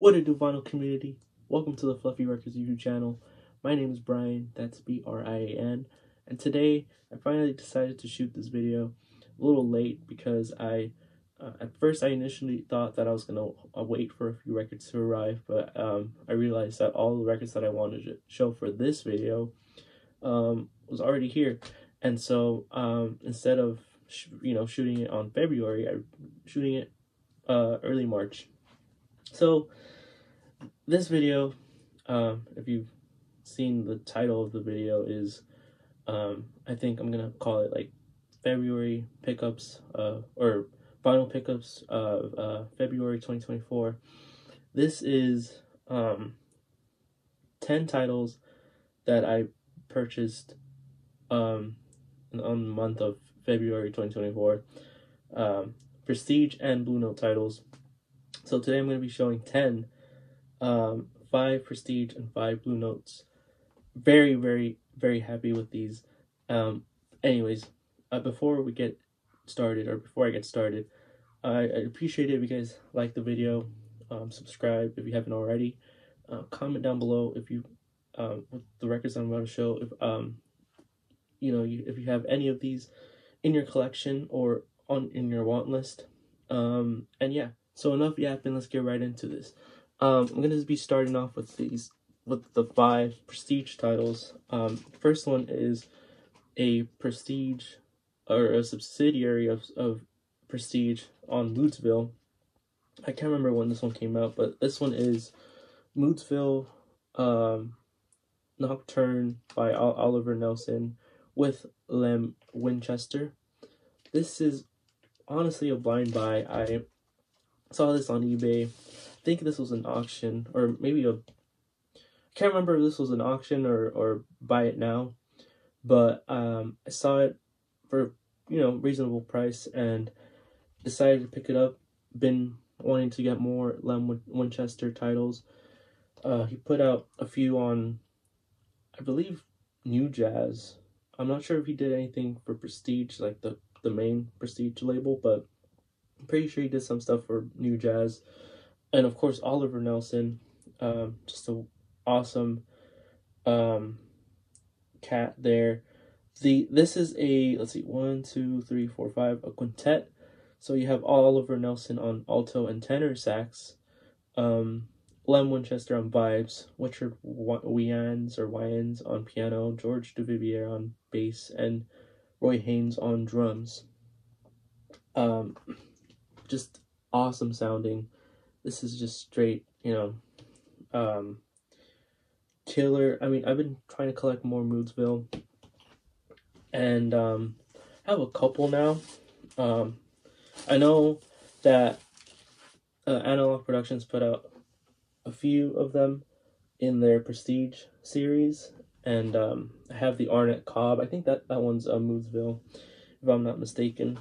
What it do, vinyl community? Welcome to the Fluffy Records YouTube channel. My name is Brian, that's B-R-I-A-N, and today I finally decided to shoot this video a little late because at first I initially thought that I was going to wait for a few records to arrive, but I realized that all the records that I wanted to show for this video was already here, and so instead of shooting it on February, I'm shooting it early March. So this video, if you've seen the title of the video, is I think I'm gonna call it like February pickups or vinyl pickups of February 2024. This is 10 titles that I purchased on the month of February 2024, Prestige and Blue Note titles. So today I'm going to be showing 10, 5 Prestige and 5 Blue Notes. Very, very, very happy with these. Anyways, before I get started, I'd appreciate it if you guys like the video, subscribe if you haven't already, comment down below if you, with the records I'm about to show, if if you have any of these in your collection or in your want list, and yeah. So enough yapping, let's get right into this. I'm going to be starting off with the 5 Prestige titles. First one is a Prestige, or a subsidiary of Prestige on Moodsville. I can't remember when this one came out, but this one is Moodsville Nocturne by Oliver Nelson with Lem Winchester. This is honestly a blind buy. I saw this on eBay. I think this was an auction, or maybe I can't remember if this was an auction or buy it now, but I saw it for reasonable price and decided to pick it up. Been wanting to get more Lem Winchester titles. He put out a few on, I believe, New Jazz. I'm not sure if he did anything for Prestige, like the main Prestige label, but I'm pretty sure he did some stuff for New Jazz. And of course, Oliver Nelson, just an awesome cat there. This is a, let's see, 1, 2, 3, 4, 5, a quintet. So you have Oliver Nelson on alto and tenor sax, Lem Winchester on vibes, Richard Wyans on piano, George Duvivier on bass, and Roy Haynes on drums. Just awesome sounding. This is just straight, killer. I mean, I've been trying to collect more Moodsville, and I have a couple now. I know that Analog Productions put out a few of them in their Prestige series, and I have the Arnett Cobb. I think that one's Moodsville, if I'm not mistaken.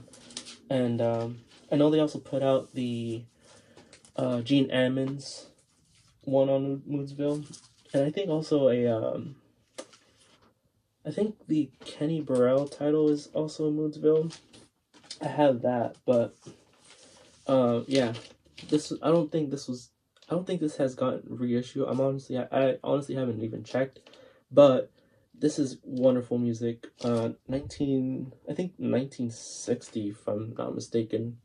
And I know they also put out the Gene Ammons one on Moodsville, and I think also I think the Kenny Burrell title is also Moodsville. I have that, but yeah, I don't think this has gotten reissue. I honestly haven't even checked, but this is wonderful music. I think 1960, if I'm not mistaken.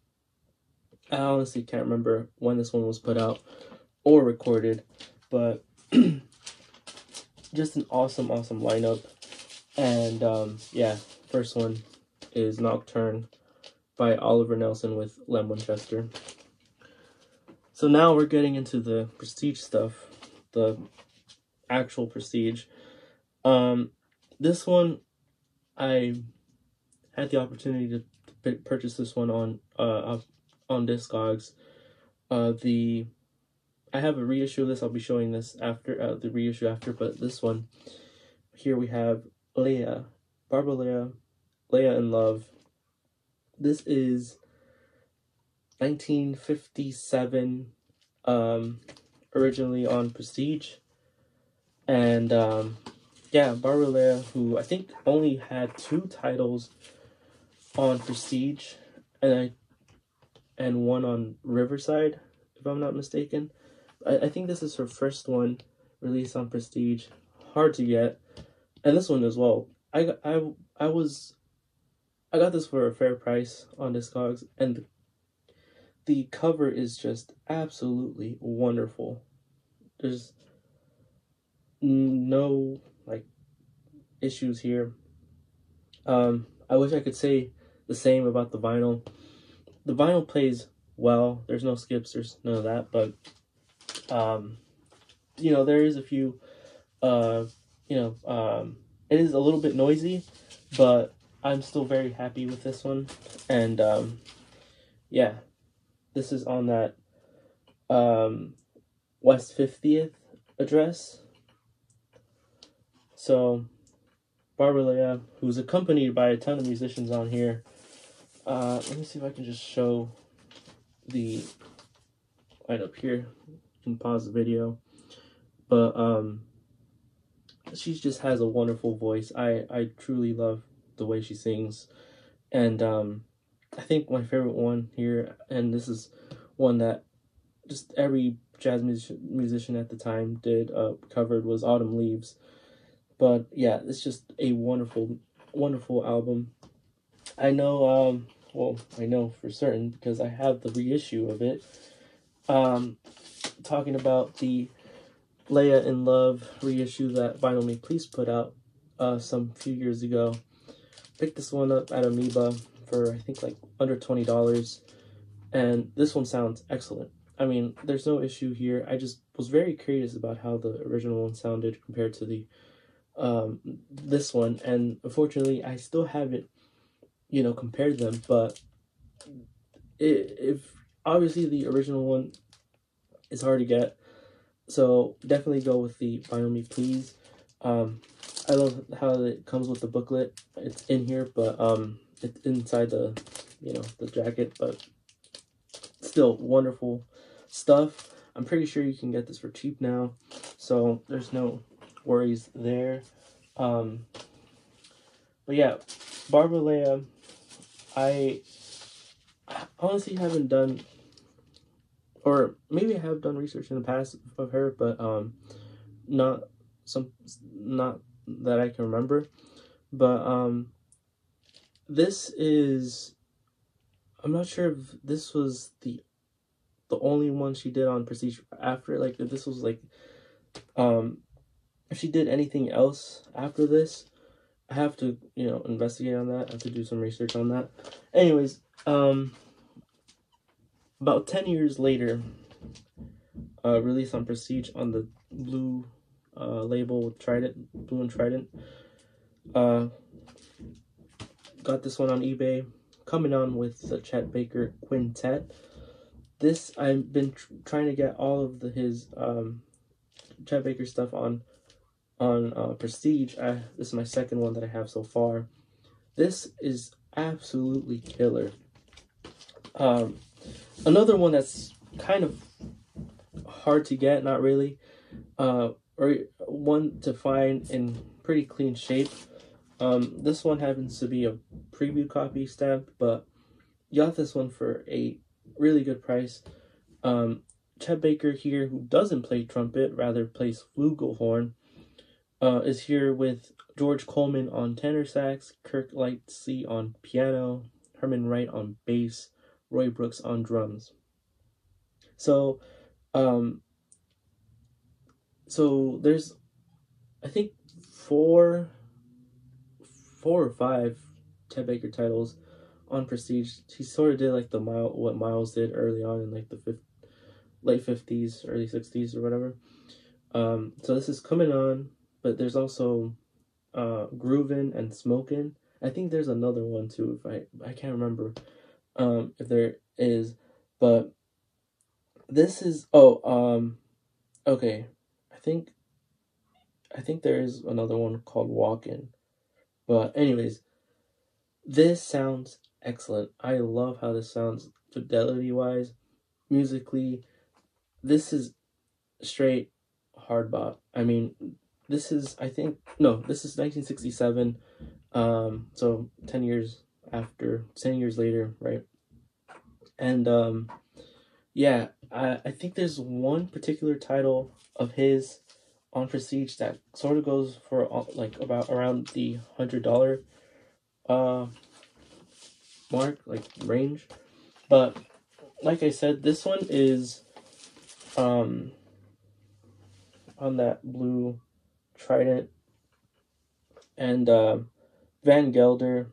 I honestly can't remember when this one was put out or recorded, but just an awesome lineup. And yeah, first one is Nocturne by Oliver Nelson with Lem Winchester. So now we're getting into the Prestige stuff, the actual Prestige. This one, I had the opportunity to purchase this one on Discogs. I have a reissue of this. I'll be showing this after the reissue after, but this one here we have Barbara Leah in Love. This is 1957, originally on Prestige, and yeah, Barbara Leah, who I think only had 2 titles on Prestige, and one on Riverside, if I'm not mistaken. I think this is her first one released on Prestige. Hard to get. And this one as well. I got this for a fair price on Discogs, and the cover is just absolutely wonderful. There's no like issues here. I wish I could say the same about the vinyl. The vinyl plays well. There's no skips. There's none of that. But you know, there is a few. It is a little bit noisy, but I'm still very happy with this one. And yeah, this is on that West 50th address. So Barbara Leah, who's accompanied by a ton of musicians on here. Let me see if I can just show the right up here. You can pause the video. But she just has a wonderful voice. I truly love the way she sings. And I think my favorite one here, and this is one that just every jazz musician at the time did covered, was Autumn Leaves. But yeah, it's just a wonderful, wonderful album. I know, well, I know for certain because I have the reissue of it. Talking about the Leia in Love reissue that Vinyl Me Please put out some few years ago. Picked this one up at Amoeba for I think like under $20, and this one sounds excellent. I mean, there's no issue here. I just was very curious about how the original one sounded compared to the this one, and unfortunately I still haven't, you know, compared them. But if obviously the original one is hard to get, so definitely go with the Vinyl Me Please. I love how it comes with the booklet. It's in here, but it's inside the, you know, the jacket, but still wonderful stuff. I'm pretty sure you can get this for cheap now, so there's no worries there. But yeah, Barbara Leah, I honestly haven't done, or maybe I have done research in the past of her, but not that I can remember. But this is, I'm not sure if this was the only one she did on Prestige after, like if this was like if she did anything else after this. I have to, you know, investigate on that. I have to do some research on that. Anyways, about 10 years later, released on Prestige on the blue label with Trident, Blue and Trident. Got this one on eBay, coming on with the Chet Baker Quintet. This, I've been trying to get all of his Chet Baker stuff on Prestige. This is my second one that I have so far. This is absolutely killer. Another one that's kind of hard to get, not really, or one to find in pretty clean shape. This one happens to be a preview copy stamp, but got this one for a really good price. Chet Baker here, who doesn't play trumpet, rather plays flugelhorn, is here with George Coleman on tenor sax, Kirk Lightsey on piano, Herman Wright on bass, Roy Brooks on drums. So there's, I think, four or five Chet Baker titles on Prestige. He sort of did like what Miles did early on in like the late 50s, early 60s or whatever. So this is coming on, but there's also Groovin' and Smokin'. I think there's another one too, if I can't remember if there is, but this is okay. I think there is another one called Walkin'. But anyways, this sounds excellent. I love how this sounds fidelity-wise, musically. This is straight hard bop. I mean, this is, I think, no, this is 1967. So 10 years later, right? And yeah, I think there's one particular title of his on Prestige that sort of goes for like about around the $100 uh mark, like range. But like I said, this one is on that blue Trident, and Van Gelder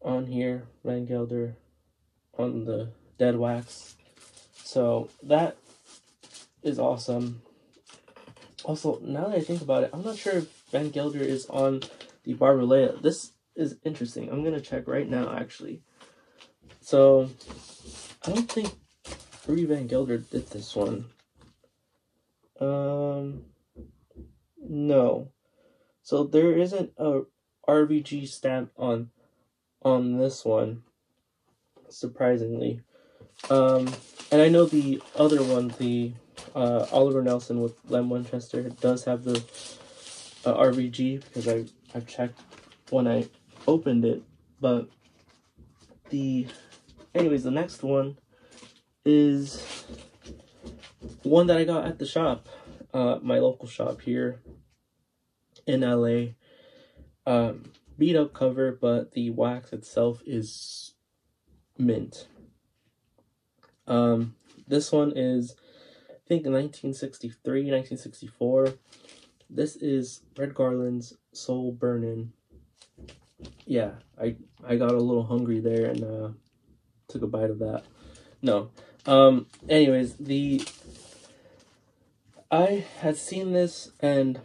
on here, Van Gelder on the dead wax. So that is awesome. Also, now that I think about it, I'm not sure if Van Gelder is on the Barbalea. This is interesting. I'm gonna check right now, actually. So I don't think Herby Van Gelder did this one. No. So there isn't a RVG stamp on this one, surprisingly. And I know the other one, the Oliver Nelson with Lem Winchester, does have the RVG, because I've checked when I opened it. But anyways, the next one is one that I got at the shop, my local shop here in LA. Beat up cover, but the wax itself is mint. This one is, I think, 1963, 1964. This is Red Garland's Soul Burnin'. Yeah, I got a little hungry there and took a bite of that. No. Anyways, I had seen this and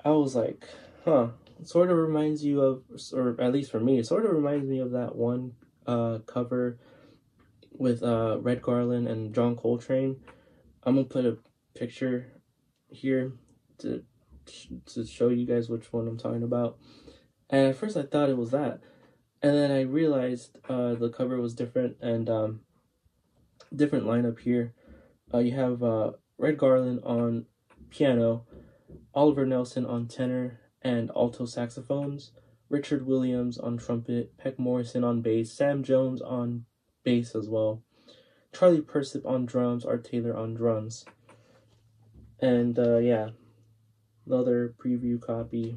I was like, huh, it sort of reminds you of, or at least for me, it sort of reminds me of that one cover with Red Garland and John Coltrane. I'm gonna put a picture here to show you guys which one I'm talking about. And at first I thought it was that, and then I realized the cover was different, and different lineup here. You have Red Garland on piano, Oliver Nelson on tenor and alto saxophones, Richard Williams on trumpet, Peck Morrison on bass, Sam Jones on bass as well, Charlie Persip on drums, Art Taylor on drums. And yeah, another preview copy.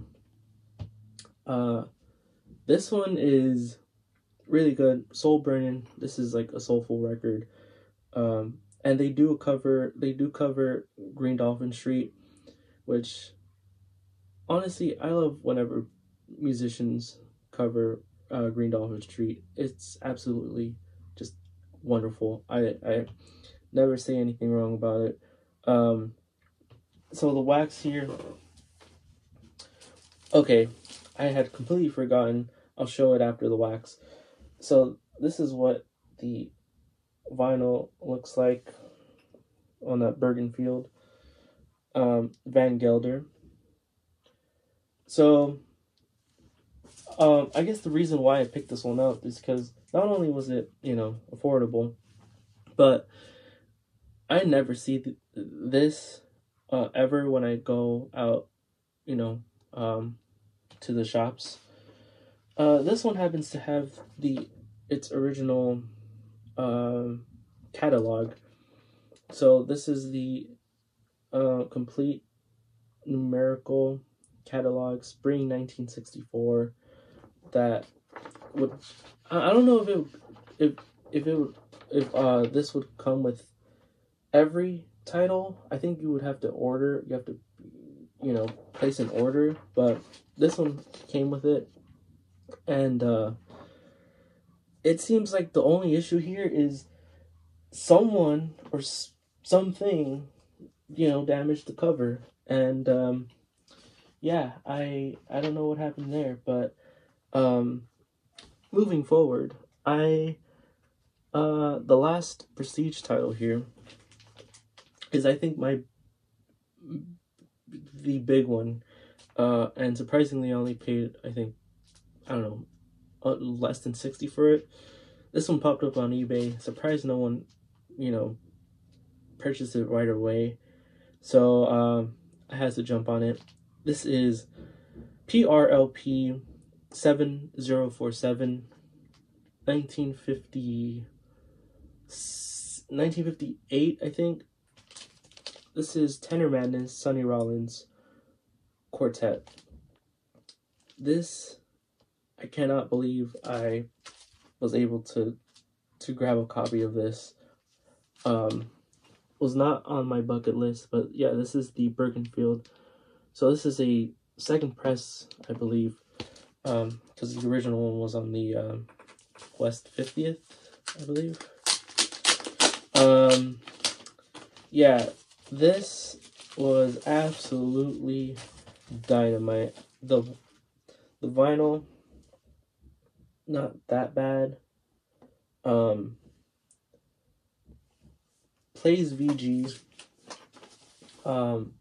This one is really good. Soul Burnin'. This is like a soulful record. And they do cover Green Dolphin Street, which honestly I love whenever musicians cover Green Dolphin Street. It's absolutely just wonderful. I never say anything wrong about it. So the wax here, okay, I had completely forgotten. I'll show it after the wax. So this is what the vinyl looks like on that Bergenfield Van Gelder. So I guess the reason why I picked this one up is because not only was it, you know, affordable, but I never see this ever when I go out, you know, to the shops. This one happens to have its original catalog. So this is the complete numerical catalog, spring 1964. That would, I don't know if this would come with every title. I think you would have to order. You have to, you know, place an order. But this one came with it, and it seems like the only issue here is someone or something, you know, damaged the cover. And yeah, I don't know what happened there, but moving forward, the last Prestige title here is, I think, the big one, and surprisingly I only paid, I think, I don't know, less than 60 for it. This one popped up on eBay. Surprised no one, you know, purchased it right away. So I had to jump on it. This is PRLP 7047, 1950, 1958, I think. This is Tenor Madness, Sonny Rollins, Quartet. This, I cannot believe I was able to grab a copy of this. Was not on my bucket list, but yeah, this is the Bergenfield. So this is a second press, I believe, because the original one was on the West 50th, I believe. Yeah, this was absolutely dynamite. The vinyl, not that bad. Plays VG. And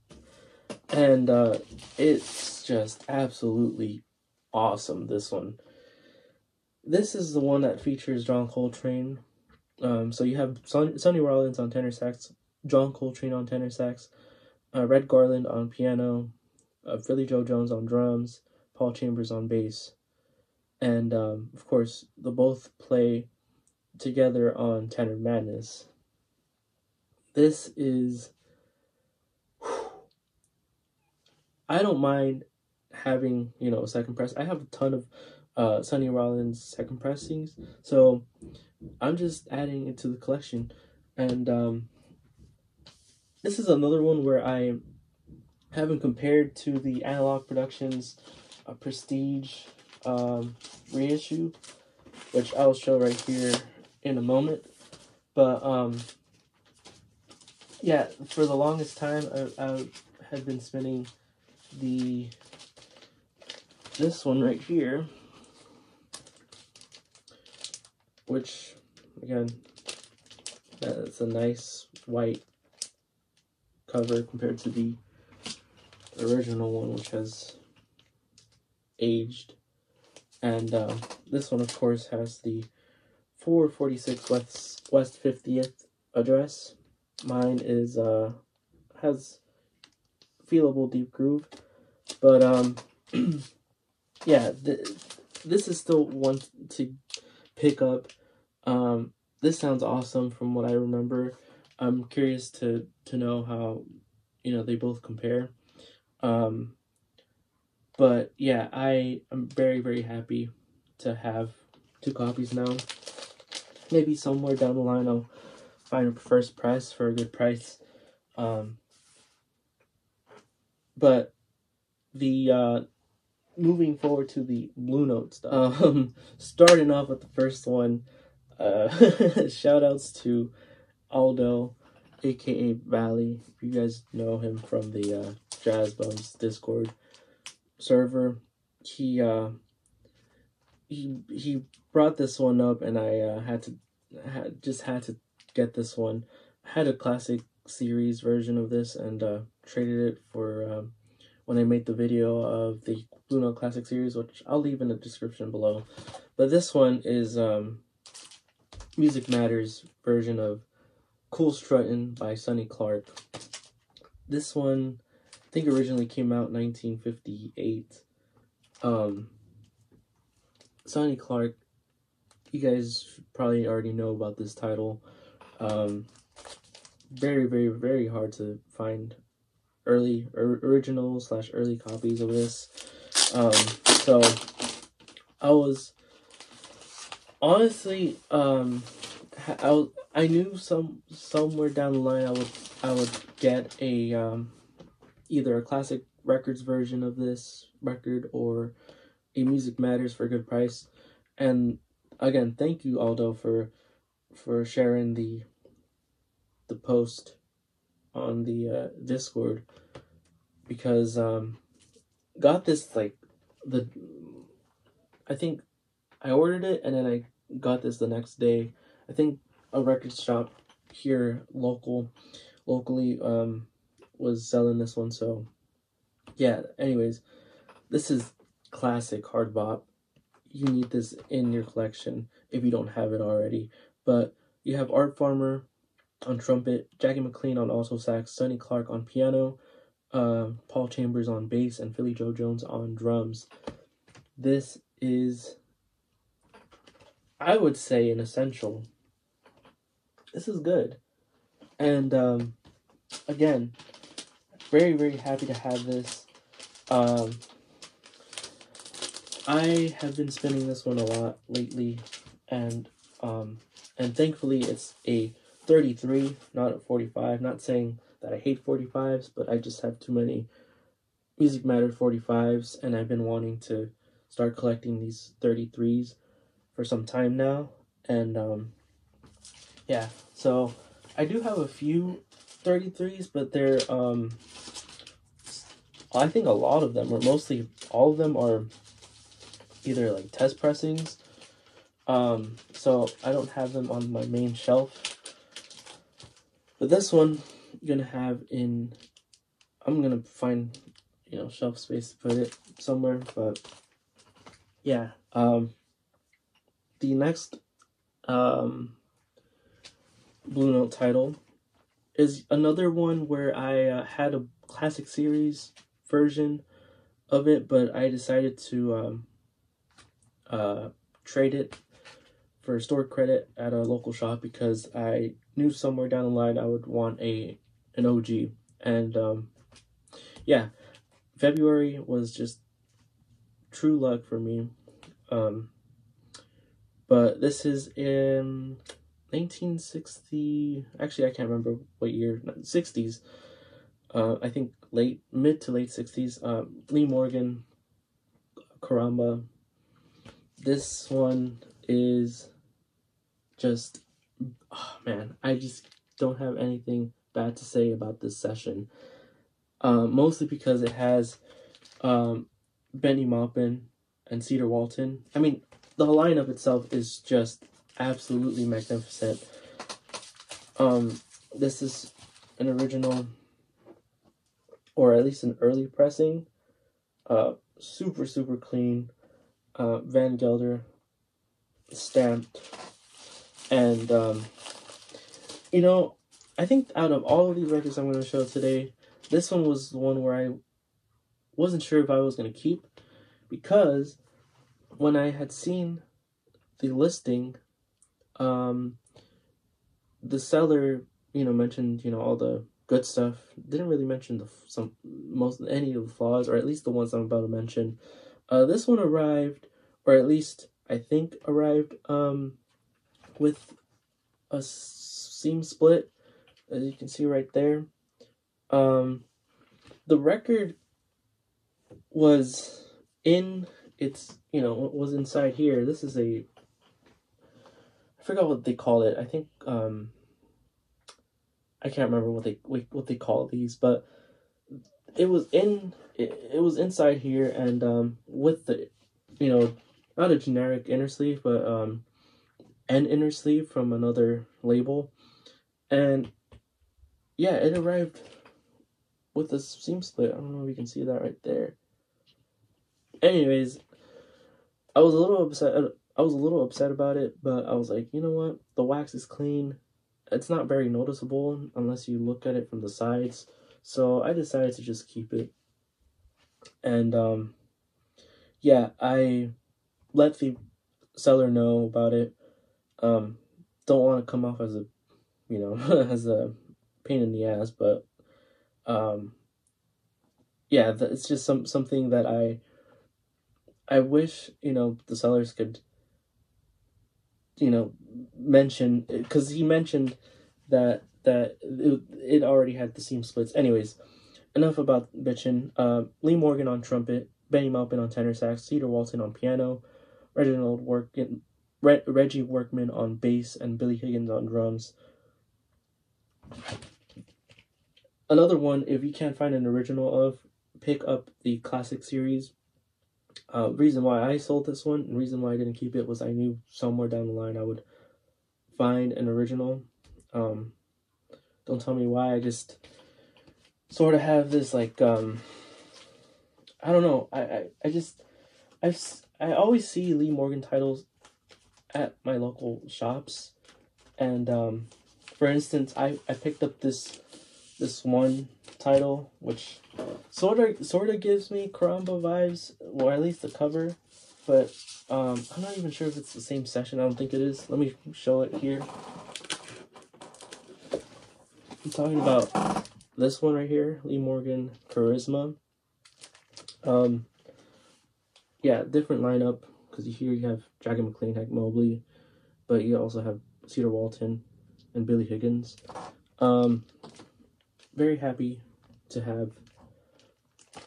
it's just absolutely awesome, this one. This is the one that features John Coltrane. So you have Sonny Rollins on tenor sax, John Coltrane on tenor sax, Red Garland on piano, Philly Joe Jones on drums, Paul Chambers on bass, and of course, they both play together on Tenor Madness. This is... I don't mind having, you know, a second press. I have a ton of Sonny Rollins second pressings, so I'm just adding it to the collection. And this is another one where I haven't compared to the Analog Productions Prestige reissue, which I'll show right here in a moment. But yeah, for the longest time I had been spinning this one right here, which again, that's a nice white cover compared to the original one, which has aged. And this one, of course, has the 446 West 50th address. Mine is has feelable deep groove, but yeah, this is still one to pick up. This sounds awesome from what I remember. I'm curious to know how, you know, they both compare. But yeah, I am very, very happy to have 2 copies now. Maybe somewhere down the line I'll find a first press for a good price. But the moving forward to the Blue Note stuff, starting off with the first one, shout outs to Aldo, aka Valley. If you guys know him from the Jazz Bums Discord server, he brought this one up, and I had to get this one. I had a classic series version of this and traded it for when I made the video of the Blue Note Classic series, which I'll leave in the description below. But this one is Music Matters version of Cool Struttin' by Sonny Clark. This one, I think, originally came out in 1958. Sonny Clark, you guys probably already know about this title. Very, very, very hard to find early original / early copies of this. So I was honestly, I knew somewhere down the line I would get a either a classic records version of this record or a Music Matters for a good price. And again, thank you, Aldo, for sharing the post on the Discord, because got this like I think I ordered it and then I got this the next day. I think a record shop here locally was selling this one. So yeah, anyways, this is classic hard bop. You need this in your collection if you don't have it already. But you have Art Farmer on trumpet, Jackie McLean on alto sax, Sonny Clark on piano, Paul Chambers on bass, and Philly Joe Jones on drums. This is, I would say, an essential. This is good. And again, very, very happy to have this. I have been spinning this one a lot lately, and thankfully it's a 33, not a 45. Not saying that I hate 45s, but I just have too many Music Matter 45s, and I've been wanting to start collecting these 33s for some time now. And yeah, so I do have a few 33s, but they're I think a lot of them, or mostly all of them, are either like test pressings. So I don't have them on my main shelf. But this one I'm gonna have in, I'm gonna find, you know, shelf space to put it somewhere. But yeah, the next Blue Note title is another one where I had a classic series version of it, but I decided to trade it for store credit at a local shop because I knew somewhere down the line I would want an OG. And yeah, February was just true luck for me. But this is in 1960, actually I can't remember what year, 60s. I think mid to late 60s. Lee Morgan, Caramba. This one is just, oh man, I just don't have anything bad to say about this session. Mostly because it has Benny Maupin and Cedar Walton. I mean, the lineup itself is just absolutely magnificent. This is an original, or at least an early pressing. Super, super clean. Van Gelder stamped. And, you know, I think out of all of these records I'm going to show today, this one was the one where I wasn't sure if I was going to keep, because when I had seen the listing, the seller, you know, mentioned, you know, all the good stuff. Didn't really mention any of the flaws, or at least the ones I'm about to mention. This one arrived, or at least I think arrived, with a seam split, as you can see right there. The record was in its, you know, was inside here. This is I forgot what they call it. I think, I can't remember what they call these, but it was inside here, and with the, you know, not a generic inner sleeve, but an inner sleeve from another label. And yeah, it arrived with a seam split. I don't know if you can see that right there. Anyways, I was a little upset about it, but I was like, you know what? The wax is clean. It's not very noticeable unless you look at it from the sides. So I decided to just keep it. And yeah, I let the seller know about it. Don't want to come off as a, you know, as a pain in the ass, but yeah, it's just something that I wish, you know, the sellers could, you know, mention, because he mentioned that it already had the seam splits. Anyways, enough about bitching. Lee Morgan on trumpet, Benny Maupin on tenor sax, Cedar Walton on piano, Reggie Workman on bass, and Billy Higgins on drums. Another one, if you can't find an original of, pick up the classic series. Reason why I sold this one, and reason why I didn't keep it, was I knew somewhere down the line I would find an original. Don't tell me why, I just sort of have this, like, I don't know, I always see Lee Morgan titles at my local shops, and for instance, I picked up this one title, which sort of gives me Caramba vibes, or at least the cover, but I'm not even sure if it's the same session. I don't think it is. Let me show it here. talking about this one right here, Lee Morgan Charisma. Yeah, different lineup, because here you have Jackie McLean, Hank Mobley, but you also have Cedar Walton and Billy Higgins. Very happy to have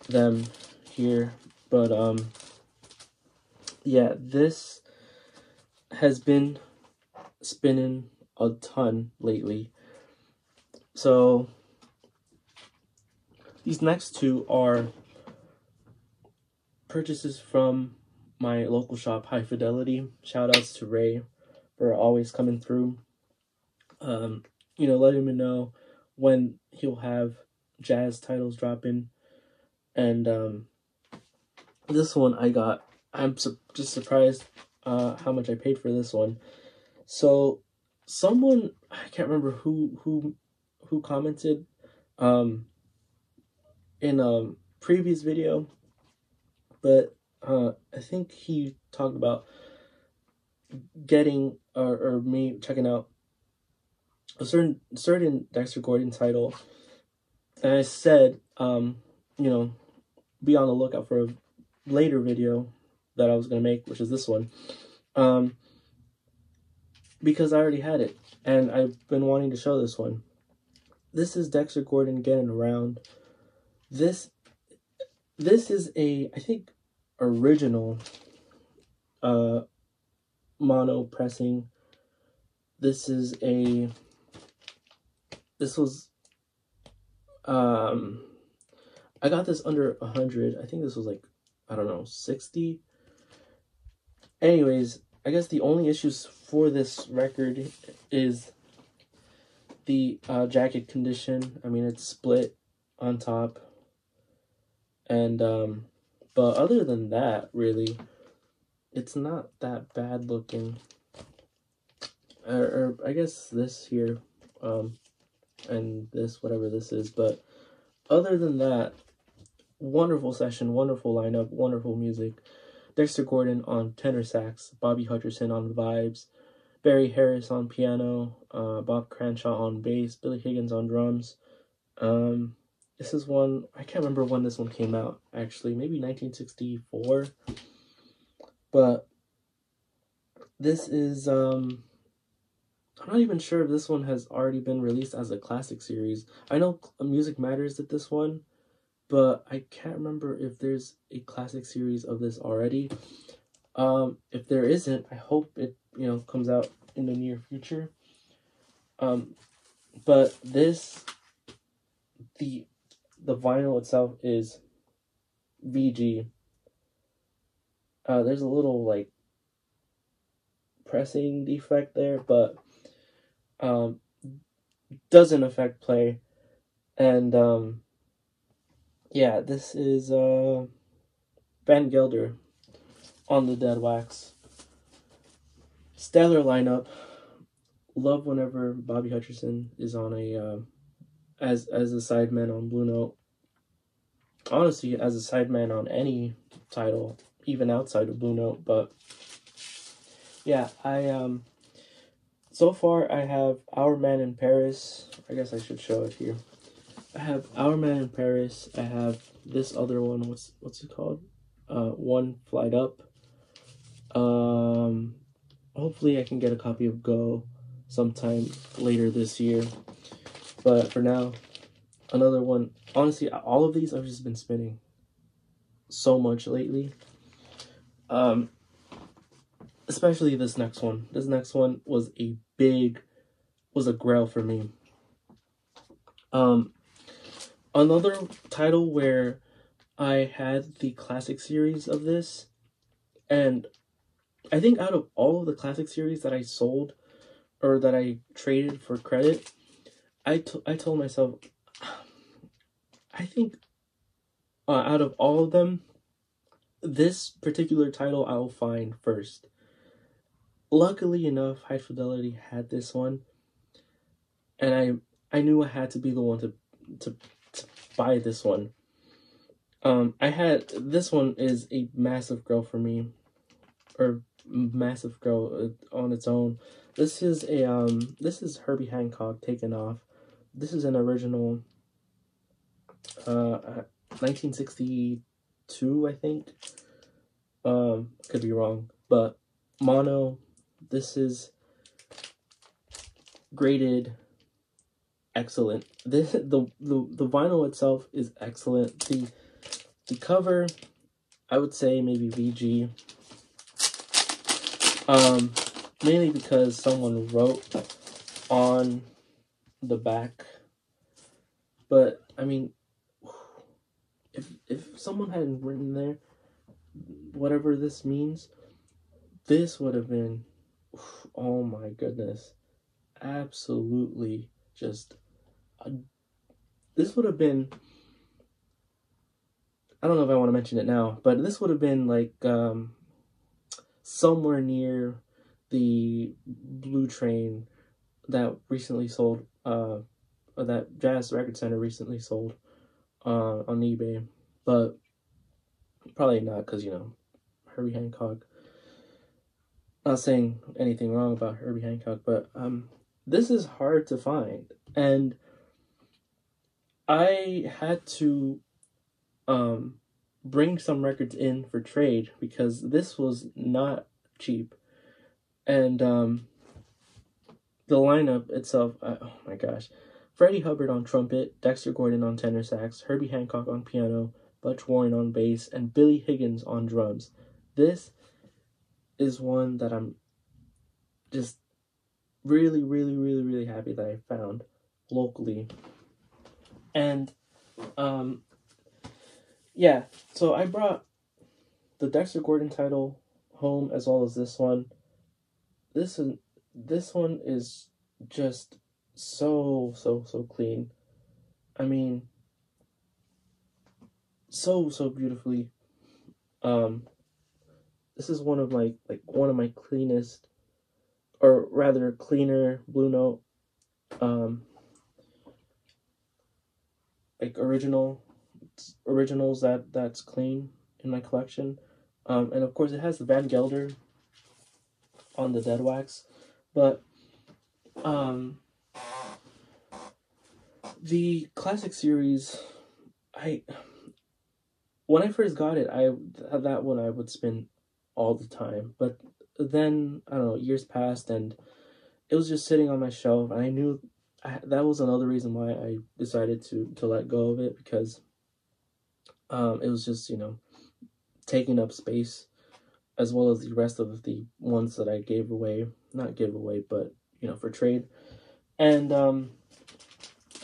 them here, but yeah, this has been spinning a ton lately. So these next two are purchases from my local shop, High Fidelity. Shout outs to Ray for always coming through. You know, letting me know when he'll have jazz titles dropping. And this one I'm just surprised how much I paid for this one. So someone, I can't remember who commented in a previous video, but I think he talked about getting or me checking out a certain Dexter Gordon title, and I said, you know, be on the lookout for a later video that I was gonna make, which is this one, because I already had it, and I've been wanting to show this one. This is Dexter Gordon Getting Around. This is a, I think, original mono pressing. This was I got this under 100. I think this was like, I don't know, 60. Anyways, I guess the only issues for this record is the jacket condition. I mean, it's split on top, and but other than that, really, it's not that bad looking. Or I guess this here, and this, whatever this is, but other than that, wonderful session, wonderful lineup, wonderful music. Dexter Gordon on tenor sax, Bobby Hutcherson on vibes, Barry Harris on piano, Bob Cranshaw on bass, Billy Higgins on drums. This is one, I can't remember when this one came out, actually, maybe 1964, but this is, I'm not even sure if this one has already been released as a classic series. I know Music Matters did this one, but I can't remember if there's a classic series of this already. If there isn't, I hope it, you know, comes out in the near future. But this, the vinyl itself is VG. There's a little, like, pressing defect there, but doesn't affect play. And yeah, this is Ben Gelder on the Dead Wax. Stellar lineup. Love whenever Bobby Hutcherson is on a as a sideman on Blue Note. Honestly, as a sideman on any title, even outside of Blue Note. But yeah, I so far I have Our Man in Paris. I guess I should show it here. I have Our Man in Paris. I have this other one. What's it called? One Flight Up. Hopefully I can get a copy of Go sometime later this year. But for now, another one. Honestly, all of these I've just been spinning so much lately. Especially this next one. This next one was a grail for me. Another title where I had the classic series of this, and I think out of all of the classic series that I sold or that I traded for credit, I told myself, I think out of all of them, this particular title I will find first. Luckily enough, High Fidelity had this one, and I knew I had to be the one to buy this one. This one is a massive growth for me, or massive growth on its own. This is Herbie Hancock, Taken Off. this is an original 1962, I think. Could be wrong, but mono. This is graded excellent. The vinyl itself is excellent. The cover, I would say maybe VG. Mainly because someone wrote on the back. But I mean, if someone hadn't written there, whatever this means, this would have been, oh my goodness, absolutely just. This would have been. I don't know if I want to mention it now, but this would have been like somewhere near the Blue Train that recently sold, that Jazz Record Center recently sold on eBay, but probably not, because, you know, Herby Hancock. Not saying anything wrong about Herby Hancock, but this is hard to find, and I had to bring some records in for trade because this was not cheap. And the lineup itself, oh my gosh. Freddie Hubbard on trumpet, Dexter Gordon on tenor sax, Herby Hancock on piano, Butch Warren on bass, and Billy Higgins on drums. This is one that I'm just really, really, really, really happy that I found locally. And yeah, so I brought the Dexter Gordon title home as well as this one. This one is just so clean. I mean, so beautifully. This is one of my cleanest, or rather cleaner Blue Note like originals that's clean in my collection. And of course it has the Van Gelder on the dead wax, but the classic series, when I first got it, that one I would spin all the time, but then I don't know, years passed and it was just sitting on my shelf, and I knew that was another reason why I decided to let go of it, because it was just, you know, taking up space, as well as the rest of the ones that I gave away. Not give away, but, you know, for trade. And,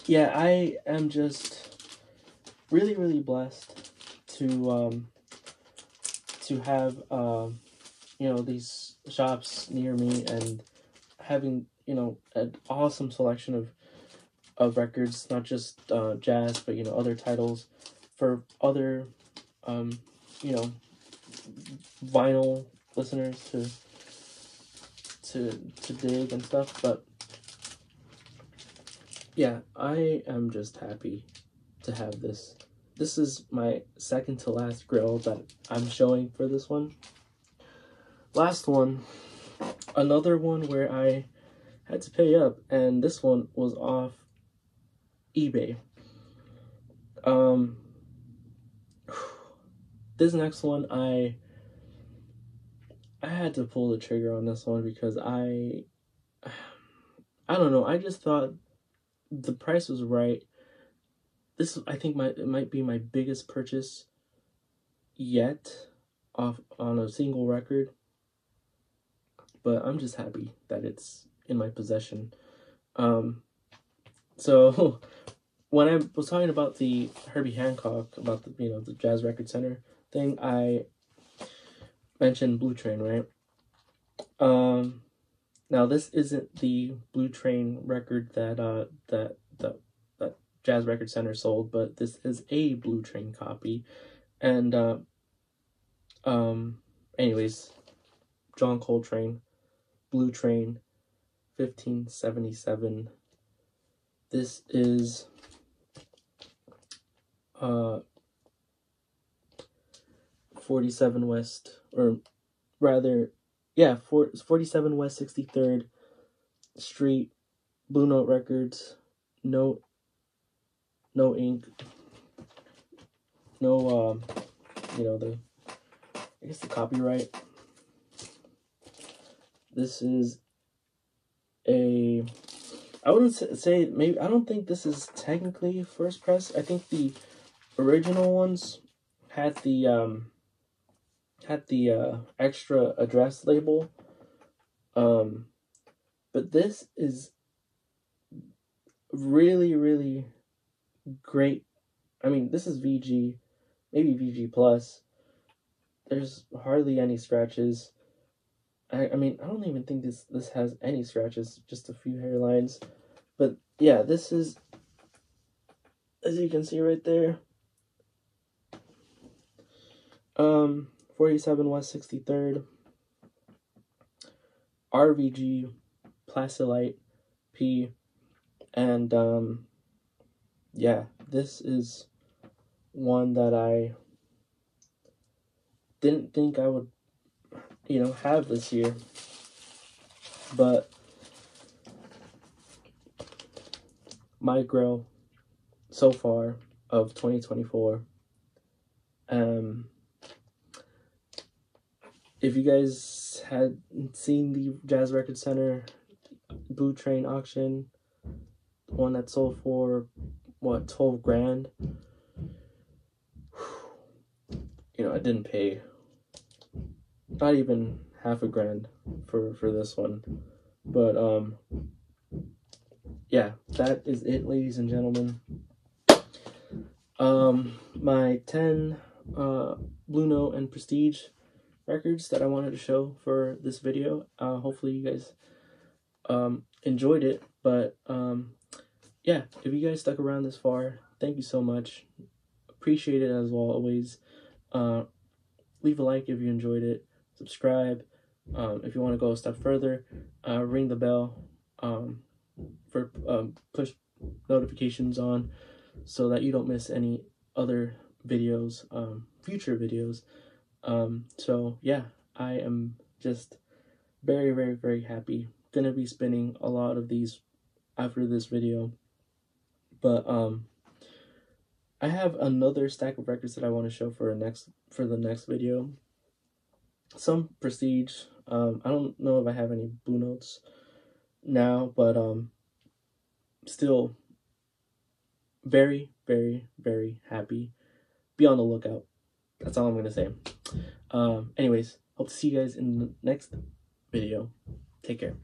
yeah, I am just really, really blessed to have, you know, these shops near me, and having, you know, an awesome selection of records, not just jazz, but, you know, other titles for other, you know, vinyl listeners to dig and stuff. But yeah, I am just happy to have this. This is my second to last grill that I'm showing for this one. Last one, another one where I had to pay up, and this one was off eBay. This next one, I had to pull the trigger on this one because I don't know, I just thought the price was right. This, I think, it might be my biggest purchase yet on a single record, but I'm just happy that it's in my possession. So when I was talking about the Herby Hancock, about the, you know, the Jazz Record Center thing, I mentioned Blue Train, right? Now this isn't the Blue Train record that Jazz Record Center sold, but this is a Blue Train copy. And anyways, John Coltrane, Blue Train, 1577. This is 47 West, or rather, yeah, 47 West 63rd Street, Blue Note Records, Note no ink, no you know, I guess the copyright. This is a, I wouldn't say, maybe, I don't think this is technically first press. I think the original ones had the extra address label. But this is really, really great. I mean, this is VG, maybe VG plus. There's hardly any scratches. I mean, I don't even think this has any scratches, just a few hairlines. But yeah, this is, as you can see right there, 47 West 63rd, RVG, Plastilite P, and yeah, this is one that I didn't think I would, you know, have this year, but my grow so far of 2024. If you guys had seen the Jazz Record Center Boot Train auction, one that sold for what, 12 grand, you know, I didn't pay not even half a grand for this one. But yeah, that is it, ladies and gentlemen. My 10 Blue Note and Prestige records that I wanted to show for this video. Hopefully you guys enjoyed it. But yeah, if you guys stuck around this far, thank you so much. Appreciate it as always. Leave a like if you enjoyed it. Subscribe. If you want to go a step further, ring the bell for push notifications on, so that you don't miss any other videos, future videos. So yeah, I am just very, very, very happy. Gonna be spinning a lot of these after this video, but I have another stack of records that I want to show for the next video. Some Prestige. I don't know if I have any Blue Notes now, but still very, very, very happy. Be on the lookout. That's all I'm gonna say. Anyways, hope to see you guys in the next video. Take care.